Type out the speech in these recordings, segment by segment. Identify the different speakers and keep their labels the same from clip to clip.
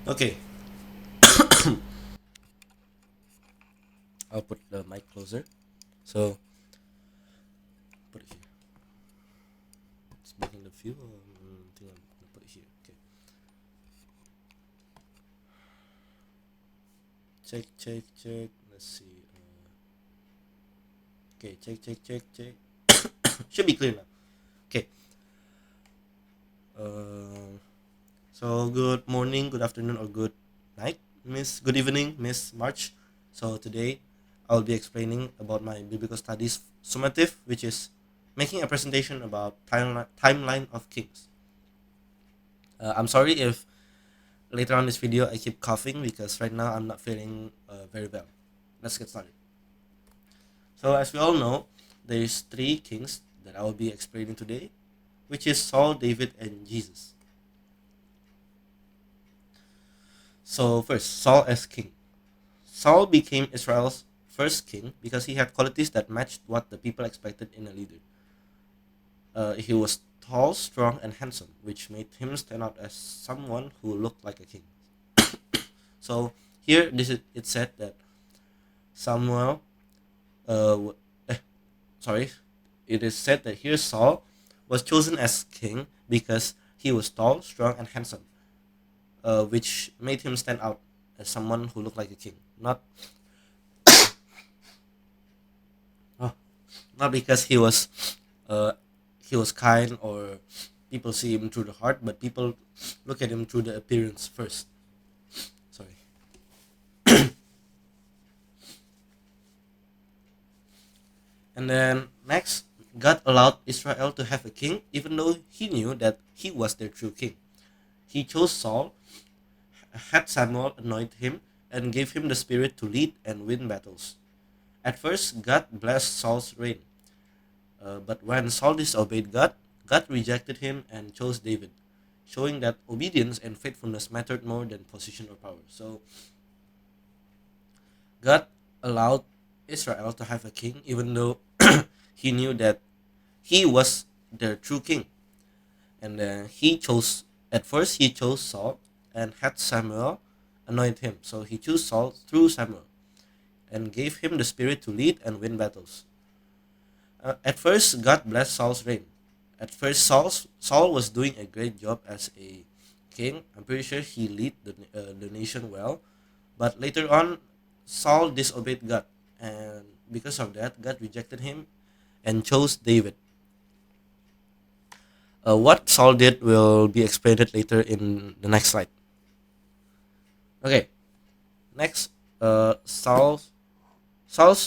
Speaker 1: Okay, I'll put the mic closer. So put it here. It's making the feel. I think I'm gonna put it here. Okay. Check, check, check. Let's see. Okay, check, check, check, check. Should be clear now. Okay. Uh, so good morning, good afternoon, or good night, Miss. Good evening, Miss March. So today I'll be explaining about my biblical studies summative, which is making a presentation about timeline of kings. I'm sorry if later on this video I keep coughing because right now I'm not feeling very well. Let's get started. So as we all know, there's three kings that I will be explaining today, which is Saul, David, and Jesus. So first, Saul as king. Saul became Israel's first king because he had qualities that matched what the people expected in a leader. He was tall, strong, and handsome, which made him stand out as someone who looked like a king. So here, it said that Samuel, uh, w- eh, sorry, it is said that here Saul was chosen as king because he was tall, strong, and handsome, which made him stand out as someone who looked like a king. Oh, not because uh, he was kind or people see him through the heart, but people look at him through the appearance first. Sorry. And then next, God allowed Israel to have a king, even though he knew that he was their true king. He chose Saul, had Samuel anoint him, and gave him the spirit to lead and win battles. At first, God blessed Saul's reign, but when Saul disobeyed God, God rejected him and chose David, showing that obedience and faithfulness mattered more than position or power. So, God allowed Israel to have a king, even though he knew that he was their true king. And at first, he chose Saul and had Samuel anoint him. So, he chose Saul through Samuel and gave him the spirit to lead and win battles. At first, God blessed Saul's reign. At first, Saul was doing a great job as a king. I'm pretty sure he led the nation well. But later on, Saul disobeyed God. And because of that, God rejected him and chose David. What Saul did will be explained later in the next slide. Okay, next, Saul's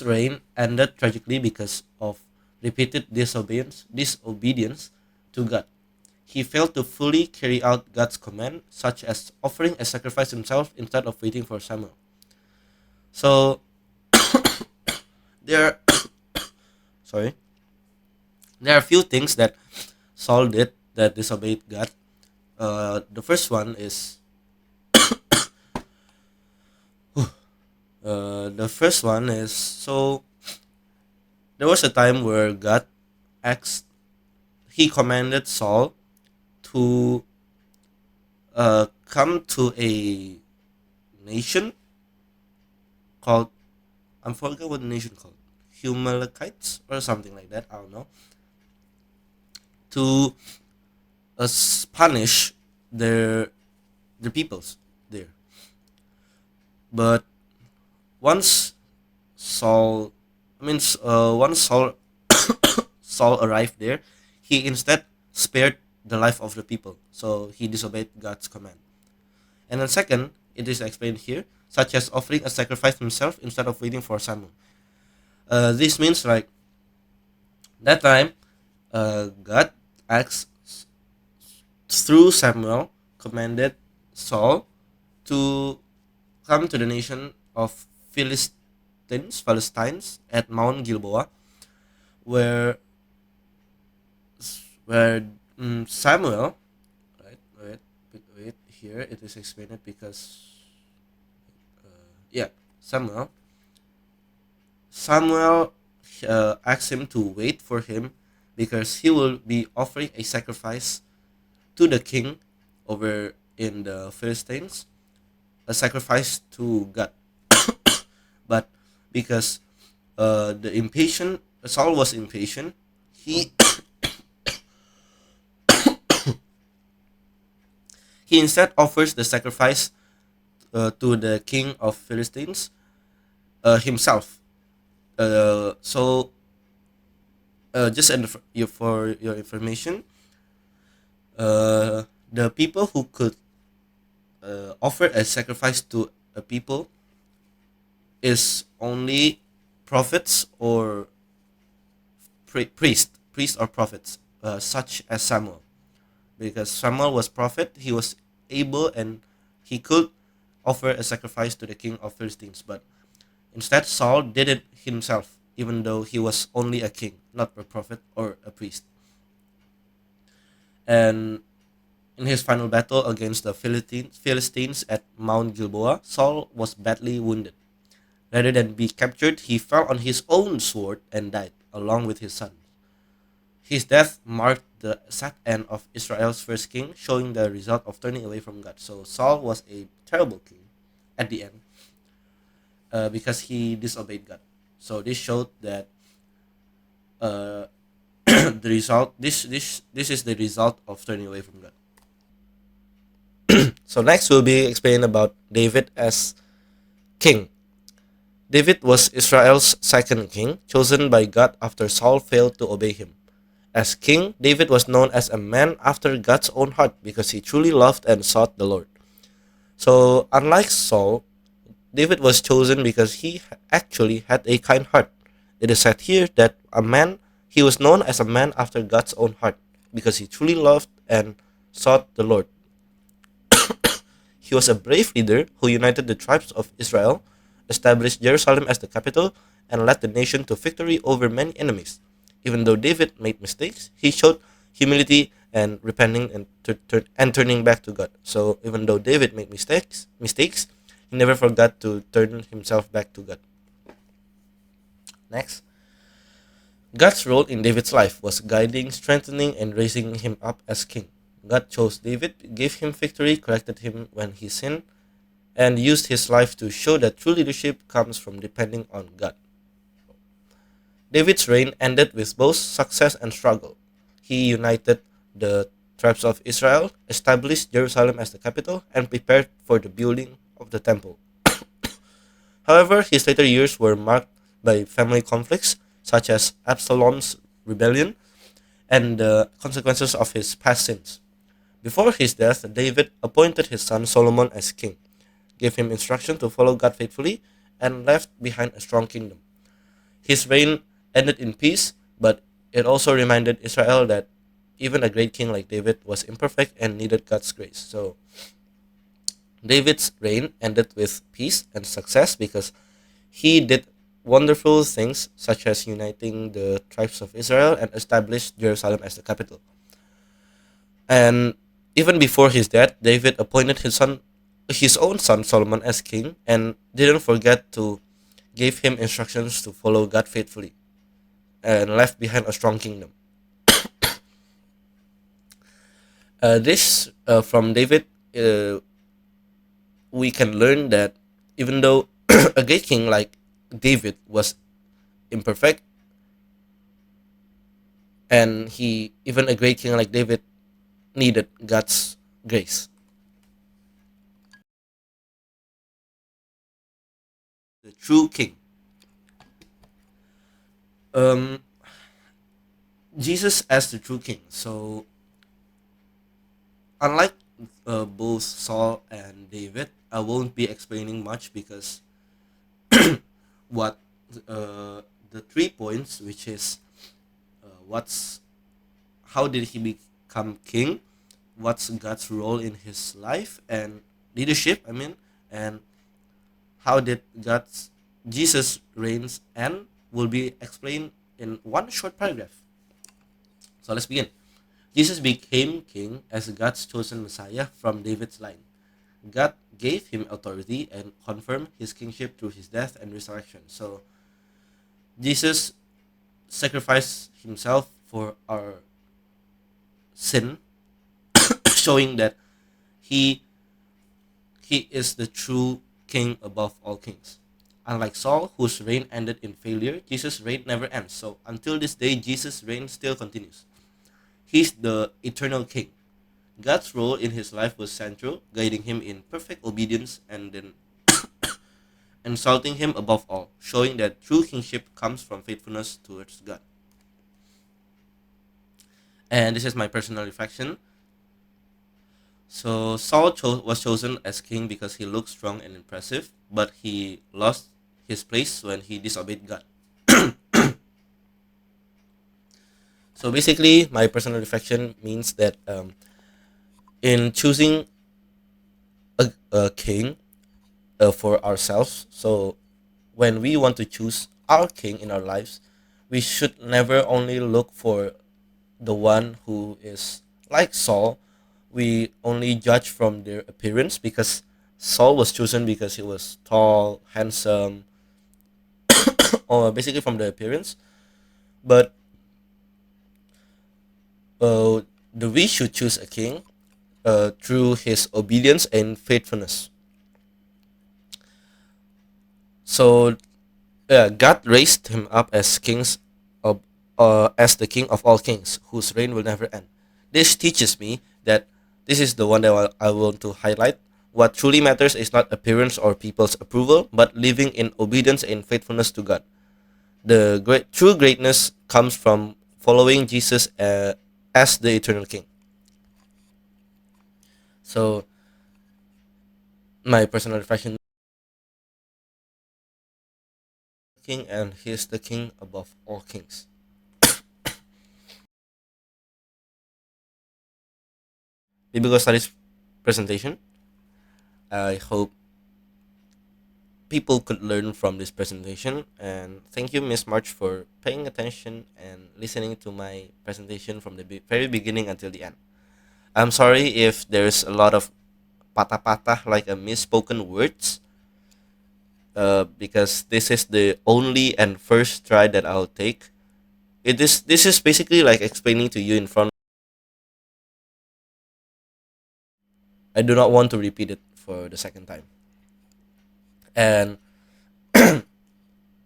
Speaker 1: reign ended tragically because of repeated disobedience to God. He failed to fully carry out God's command, such as offering a sacrifice himself instead of waiting for Samuel. So there, sorry, there are a few things that Saul did that disobeyed God. The first one is so there was a time where God asked, he commanded Saul to come to a nation called, I forgot what the nation called, Humalakites or something like that. I don't know, to punish their the peoples there. But once Saul, once Saul arrived there, he instead spared the life of the people. So he disobeyed God's command. And then second, it is explained here, such as offering a sacrifice himself instead of waiting for Samuel. This means like that time, God acts through Samuel commanded Saul to come to the nation of Philistines at Mount Gilboa, where Samuel, right? Wait. Here it is explained because yeah, Samuel. Samuel asked him to wait for him because he will be offering a sacrifice to the king over in the Philistines. a sacrifice to God, but because the impatient Saul was impatient, he he instead offers the sacrifice to the king of Philistines himself. So just for your information, the people who could offer a sacrifice to a people is only prophets or priest or prophets, such as Samuel. Because Samuel was prophet, he was able and he could offer a sacrifice to the king of Philistines. But instead, Saul did it himself, even though he was only a king, not a prophet or a priest. And in his final battle against the Philistines at Mount Gilboa, Saul was badly wounded. Rather than be captured, he fell on his own sword and died, along with his son. His death marked the sad end of Israel's first king, showing the result of turning away from God. So Saul was a terrible king at the end because he disobeyed God. So this showed that uh, the result. This is the result of turning away from God. So next we'll be explaining about David as king. David was Israel's second king, chosen by God after Saul failed to obey him. As king, David was known as a man after God's own heart because he truly loved and sought the Lord. So, unlike Saul, David was chosen because he actually had a kind heart. It is said here that he was known as a man after God's own heart because he truly loved and sought the Lord. He was a brave leader who united the tribes of Israel, established Jerusalem as the capital, and led the nation to victory over many enemies. Even though David made mistakes, he showed humility and repenting and turning back to God. So even though David made mistakes, he never forgot to turn himself back to God. Next, God's role in David's life was guiding, strengthening, and raising him up as king. God chose David, gave him victory, corrected him when he sinned, and used his life to show that true leadership comes from depending on God. David's reign ended with both success and struggle. He united the tribes of Israel, established Jerusalem as the capital, and prepared for the building of the temple. However, his later years were marked by family conflicts, such as Absalom's rebellion and the consequences of his past sins. Before his death, David appointed his son Solomon as king, gave him instruction to follow God faithfully, and left behind a strong kingdom. His reign ended in peace, but it also reminded Israel that even a great king like David was imperfect and needed God's grace. So David's reign ended with peace and success because he did wonderful things such as uniting the tribes of Israel and established Jerusalem as the capital. And even before his death, David appointed his own son Solomon as king and didn't forget to give him instructions to follow God faithfully and left behind a strong kingdom. This from David, we can learn that even though a great king like David was imperfect, and even a great king like David needed God's grace. The true king. Um, Jesus as the true king. So unlike both Saul and David, I won't be explaining much because what the 3 points, which is what's how did he become king, what's God's role in his life and leadership. I mean, and how did God's Jesus reigns end will be explained in one short paragraph. So let's begin. Jesus became king as God's chosen Messiah from David's line. God gave him authority and confirmed his kingship through his death and resurrection. So Jesus sacrificed himself for our sin, showing that he He is the true king above all kings. Unlike Saul, whose reign ended in failure, Jesus' reign never ends. So until this day, Jesus' reign still continues. He's the eternal king. God's role in his life was central, guiding him in perfect obedience and then exalting him above all, showing that true kingship comes from faithfulness towards God. And this is my personal reflection. So was chosen as king because he looked strong and impressive, but he lost his place when he disobeyed God. So basically, my personal reflection means that in choosing a king for ourselves, so when we want to choose our king in our lives, we should never only look for the one who is like Saul. We only judge from their appearance because Saul was chosen because he was tall, handsome, or basically from the appearance. But uh, we should choose a king through his obedience and faithfulness. So God raised him up as as the king of all kings, whose reign will never end. This teaches me that this is the one that I want to highlight. What truly matters is not appearance or people's approval, but living in obedience and faithfulness to God. The true greatness comes from following Jesus as the eternal King. So my personal reflection, King, and He is the King above all kings. Biblical studies presentation. I hope people could learn from this presentation. And thank you, Miss March, for paying attention and listening to my presentation from the very beginning until the end. I'm sorry if there's a lot of patah-patah, like a misspoken words, because this is the only and first try that I'll take. This is basically like explaining to you in front. I do not want to repeat it for the second time. And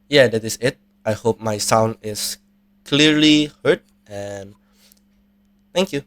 Speaker 1: yeah, that is it. I hope my sound is clearly heard, and thank you.